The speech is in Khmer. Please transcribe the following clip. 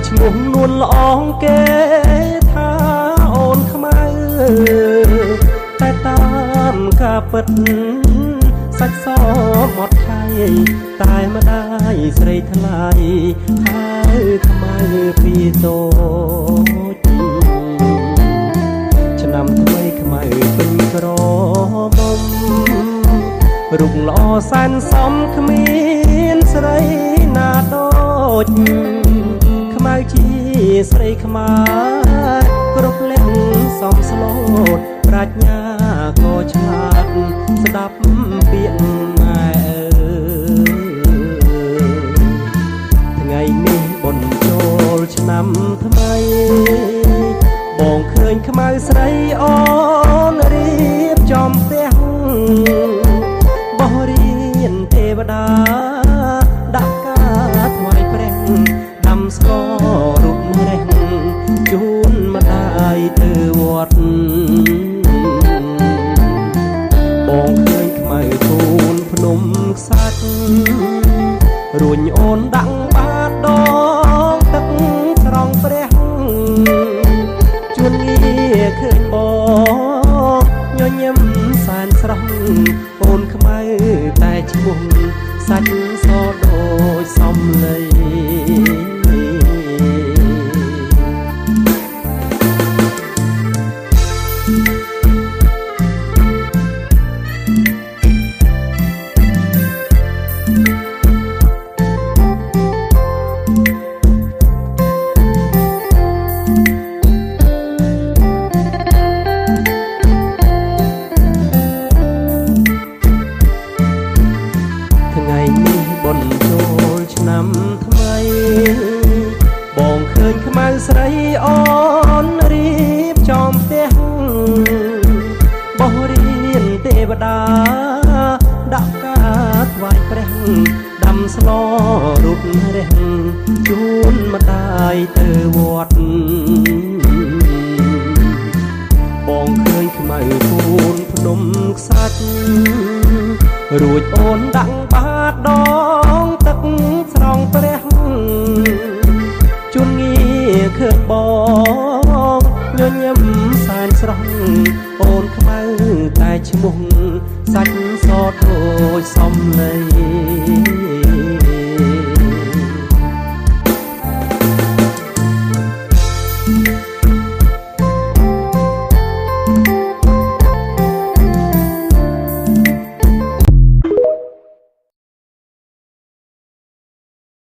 ឈ្មោះនួនល្អងគេថាអូនខ្មៅតែតាមការពិតសាច់សមកថៃតែម្ដាយស្រីថ្លៃហើយខ្មៅពីតូចឆ្នាំថ្មីខ្មៅពេញក្រមុំរូបល្អសែនសមគ្មានស្រីណាដូចខ្មៅជាស្រីខ្មៅគ្រប់លះសំស្លូតប្រាជ្ញាក៏ឆ្លាតស្ដាប់ពាក្យម៉ែថ្ងៃនេះបុណ្យចូលឆ្នាំថ្មីបងឃើញខ្មៅស្រីអូនរៀបចំផ្ទះបោះរៀនទេវតាដាក់ការថ្វាយព្រះដាំស្កររូបរះជូនម្ដាយទៅវត្តបងឃើញខ្មៅគូនភ្នំខ្សាច់រួញអូនដាក់បាតដងទឹកស្រង់ព្រះជួនងារឃើញបងញញឹមសែនស្រស់អូនខ្មៅតែឈ្មោះសាច់សដូចសំឡីថ្ងៃនេះបុណ្យចូលឆ្នាំថ្មីបងឃើញខ្មៅស្រីអូនរៀបចំផ្ទះបោះរៀនទេវតាដាក់ការថ្វាយព្រះដាំស្លរូបរះជូនម្ដាយទៅវត្តបងឃើញខ្មៅគូនភ្នំខ្សាច់រួចអូនដាក់បាតដងទឹកស្រង់ព្រះជួនងារឃើញបងញញឹមសែនស្រស់អូនខ្មៅតែឈ្មោះសាច់សដូចសំឡី